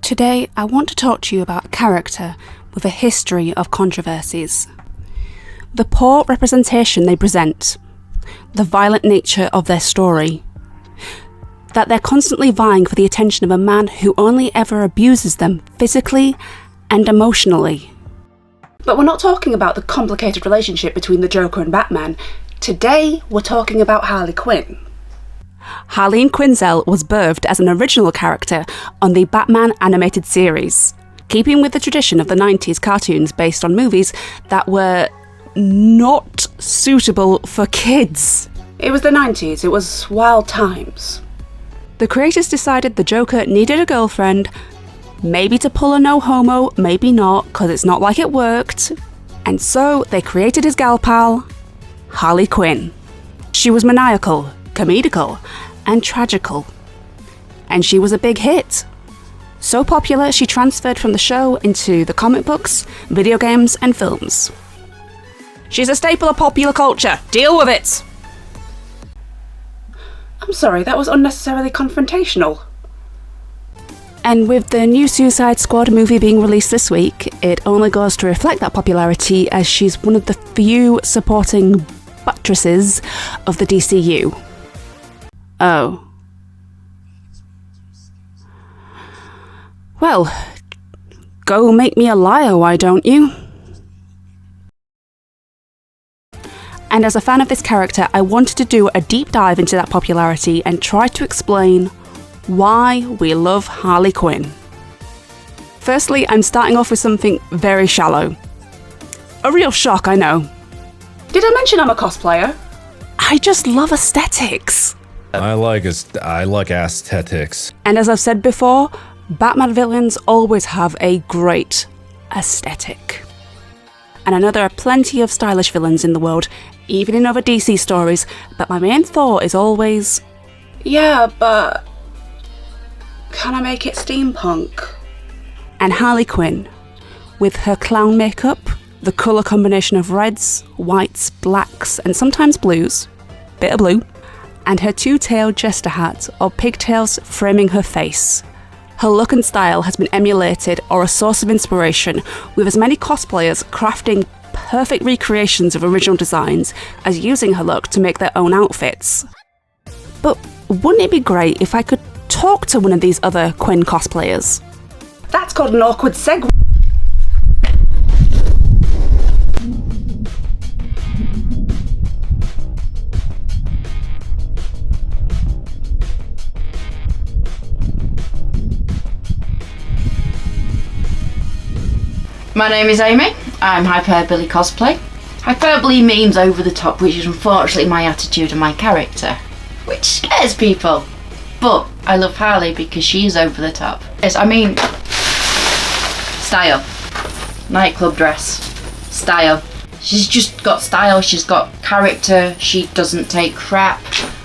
Today, I want to talk to you about a character with a history of controversies. The poor representation they present, the violent nature of their story, that they're constantly vying for the attention of a man who only ever abuses them physically and emotionally. But we're not talking about the complicated relationship between the Joker and Batman. Today, we're talking about Harley Quinn. Harley Quinzel was birthed as an original character on the Batman animated series, keeping with the tradition of the 90s cartoons based on movies that were not suitable for kids. It was the 90s, it was wild times. The creators decided the Joker needed a girlfriend, maybe to pull a no homo, maybe not, because it's not like it worked, and so they created his gal pal, Harley Quinn. She was maniacal, comedical, and tragical. And she was a big hit. So popular, she transferred from the show into the comic books, video games, and films. She's a staple of popular culture. Deal with it! I'm sorry, that was unnecessarily confrontational. And with the new Suicide Squad movie being released this week, it only goes to reflect that popularity as she's one of the few supporting buttresses of the DCU. Oh. Well, go make me a liar, why don't you? And as a fan of this character, I wanted to do a deep dive into that popularity and try to explain why we love Harley Quinn. Firstly, I'm starting off with something very shallow. A real shock, I know. Did I mention I'm a cosplayer? I just love aesthetics. I like aesthetics. And as I've said before, Batman villains always have a great aesthetic. And I know there are plenty of stylish villains in the world, even in other DC stories, but my main thought is always, yeah, but can I make it steampunk? And Harley Quinn, with her clown makeup, the colour combination of reds, whites, blacks, and sometimes blues, bit of blue, and her two-tailed jester hat or pigtails framing her face. Her look and style has been emulated or a source of inspiration, with as many cosplayers crafting perfect recreations of original designs as using her look to make their own outfits. But wouldn't it be great if I could talk to one of these other Quinn cosplayers? That's called an awkward segue. My name is Amy, I'm Hyperbole Cosplay. Hyperbole means over the top, which is unfortunately my attitude and my character, which scares people. But I love Harley because she is over the top. Yes, I mean, style. Nightclub dress. Style. She's just got style, she's got character, she doesn't take crap,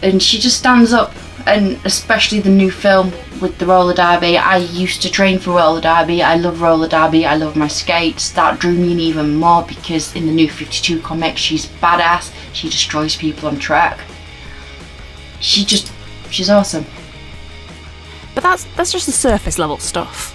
and she just stands up. And especially the new film with the roller derby. I used to train for roller derby. I love roller derby. I love my skates. That drew me in even more because in the new 52 comic, she's badass. She destroys people on track. She's awesome. But that's just the surface level stuff.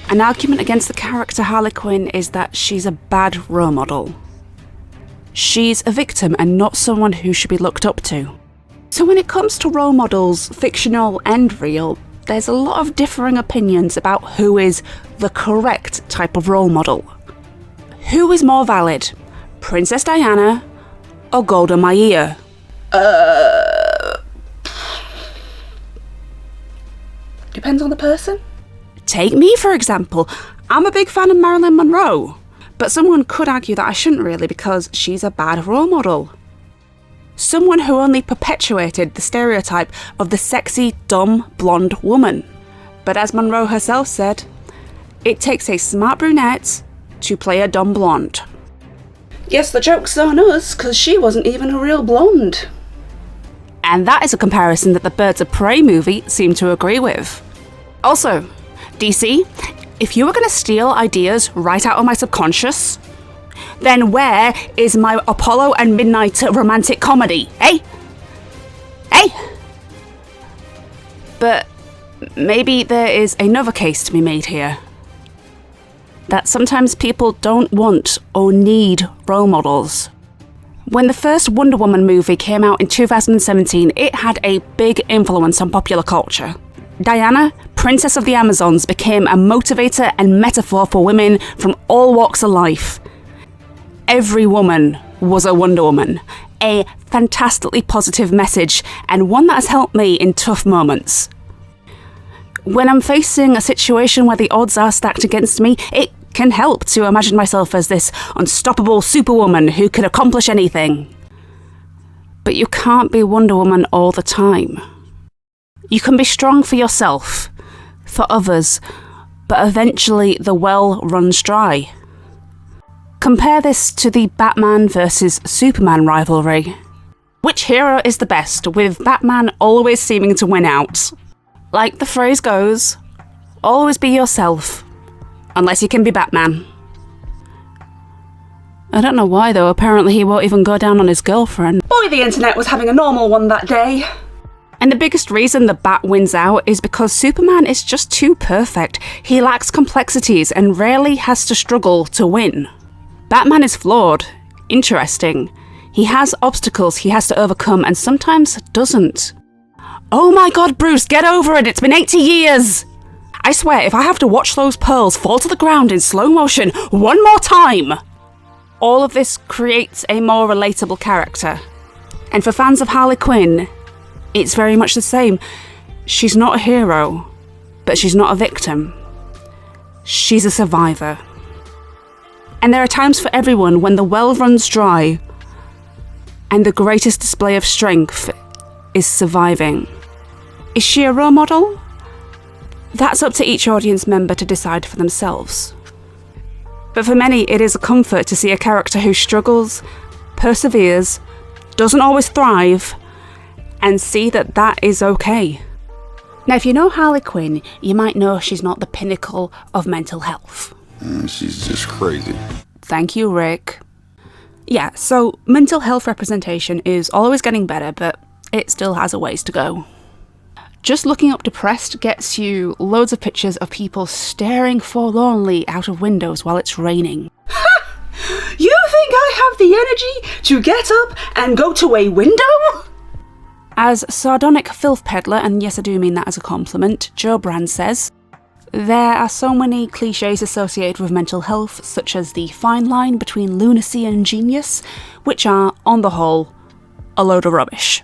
An argument against the character Harley Quinn is that she's a bad role model. She's a victim and not someone who should be looked up to. So when it comes to role models, fictional and real, there's a lot of differing opinions about who is the correct type of role model. Who is more valid, Princess Diana or Golda Meir? Depends on the person. Take me, for example. I'm a big fan of Marilyn Monroe, but someone could argue that I shouldn't really because she's a bad role model. Someone who only perpetuated the stereotype of the sexy, dumb, blonde woman. But as Monroe herself said, it takes a smart brunette to play a dumb blonde. Yes, the joke's on us, because she wasn't even a real blonde. And that is a comparison that the Birds of Prey movie seemed to agree with. Also, DC, if you were going to steal ideas right out of my subconscious, then where is my Apollo and Midnight romantic comedy, eh? Eh? But maybe there is another case to be made here. That sometimes people don't want or need role models. When the first Wonder Woman movie came out in 2017, it had a big influence on popular culture. Diana, Princess of the Amazons, became a motivator and metaphor for women from all walks of life. Every woman was a Wonder Woman, a fantastically positive message, and one that has helped me in tough moments. When I'm facing a situation where the odds are stacked against me, it can help to imagine myself as this unstoppable superwoman who can accomplish anything. But you can't be Wonder Woman all the time. You can be strong for yourself, for others, but eventually the well runs dry. Compare this to the Batman versus Superman rivalry. Which hero is the best, with Batman always seeming to win out? Like the phrase goes, always be yourself, unless you can be Batman. I don't know why though, apparently he won't even go down on his girlfriend. Boy, the internet was having a normal one that day. And the biggest reason the Bat wins out is because Superman is just too perfect. He lacks complexities and rarely has to struggle to win. Batman is flawed, interesting. He has obstacles he has to overcome and sometimes doesn't. Oh my god, Bruce, get over it, it's been 80 years! I swear, if I have to watch those pearls fall to the ground in slow motion one more time, all of this creates a more relatable character. And for fans of Harley Quinn, it's very much the same. She's not a hero, but she's not a victim. She's a survivor. And there are times for everyone when the well runs dry, and the greatest display of strength is surviving. Is she a role model? That's up to each audience member to decide for themselves. But for many, it is a comfort to see a character who struggles, perseveres, doesn't always thrive, and see that that is okay. Now, if you know Harley Quinn, you might know she's not the pinnacle of mental health. She's just crazy. Thank you, Rick. Yeah, so mental health representation is always getting better, but it still has a ways to go. Just looking up depressed gets you loads of pictures of people staring forlornly out of windows while it's raining. You think I have the energy to get up and go to a window? As sardonic filth peddler, and yes I do mean that as a compliment, Joe Brand says, there are so many cliches associated with mental health, such as the fine line between lunacy and genius, which are, on the whole, a load of rubbish.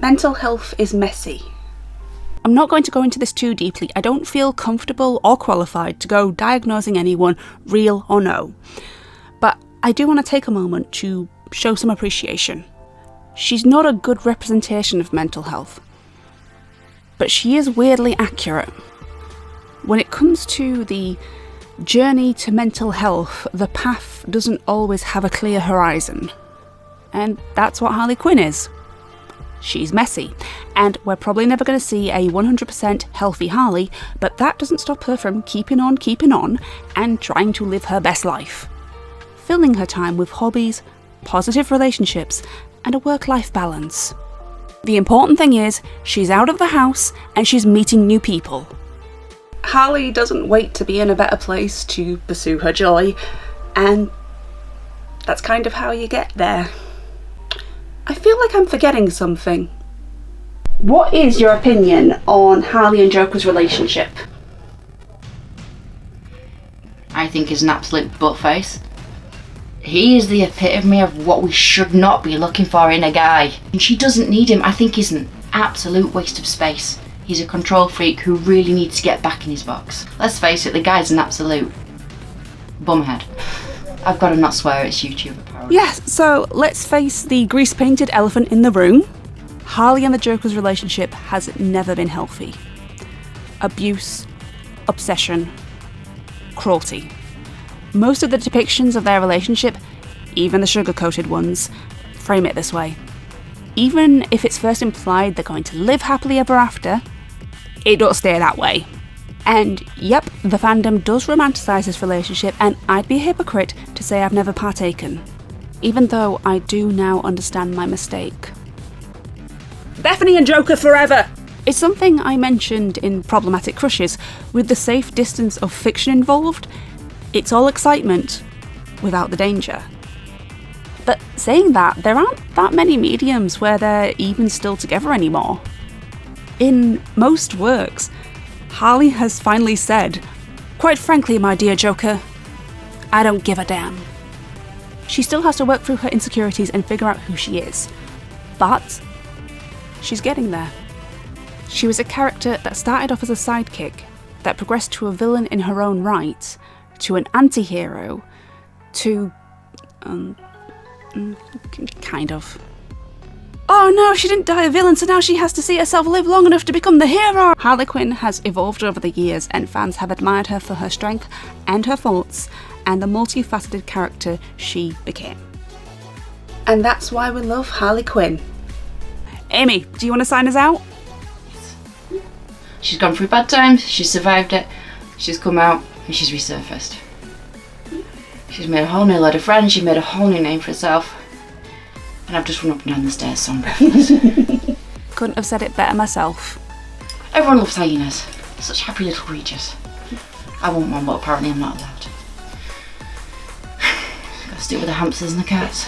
Mental health is messy. I'm not going to go into this too deeply. I don't feel comfortable or qualified to go diagnosing anyone, real or no. But I do want to take a moment to show some appreciation. She's not a good representation of mental health, but she is weirdly accurate. When it comes to the journey to mental health, the path doesn't always have a clear horizon. And that's what Harley Quinn is. She's messy, and we're probably never going to see a 100% healthy Harley, but that doesn't stop her from keeping on, and trying to live her best life. Filling her time with hobbies, positive relationships, and a work-life balance. The important thing is, she's out of the house and she's meeting new people. Harley doesn't wait to be in a better place to pursue her joy, and that's kind of how you get there. I feel like I'm forgetting something. What is your opinion on Harley and Joker's relationship? I think he's an absolute buttface. He is the epitome of what we should not be looking for in a guy. And she doesn't need him. I think he's an absolute waste of space. He's a control freak who really needs to get back in his box. Let's face it, the guy's an absolute bumhead. I've got to not swear, it's YouTuber parody. Yes, so let's face the grease-painted elephant in the room. Harley and the Joker's relationship has never been healthy. Abuse, obsession, cruelty. Most of the depictions of their relationship, even the sugar-coated ones, frame it this way. Even if it's first implied they're going to live happily ever after, it don't stay that way. And yep, the fandom does romanticise this relationship, and I'd be a hypocrite to say I've never partaken. Even though I do now understand my mistake. Bethany and Joker forever! It's something I mentioned in Problematic Crushes. With the safe distance of fiction involved, it's all excitement without the danger. But saying that, there aren't that many mediums where they're even still together anymore. In most works, Harley has finally said, "Quite frankly, my dear Joker, I don't give a damn." She still has to work through her insecurities and figure out who she is. But she's getting there. She was a character that started off as a sidekick, that progressed to a villain in her own right, to an anti-hero, to... kind of. Oh no, she didn't die a villain, so now she has to see herself live long enough to become the hero! Harley Quinn has evolved over the years, and fans have admired her for her strength and her faults, and the multifaceted character she became. And that's why we love Harley Quinn. Amy, do you want to sign us out? She's gone through bad times, she's survived it, she's come out, and she's resurfaced. She's made a whole new load of friends, she's made a whole new name for herself. And I've just run up and down the stairs, so I'm breathless. Couldn't have said it better myself. Everyone loves hyenas. They're such happy little creatures. I want one, but apparently I'm not allowed. Gotta stick with the hamsters and the cats.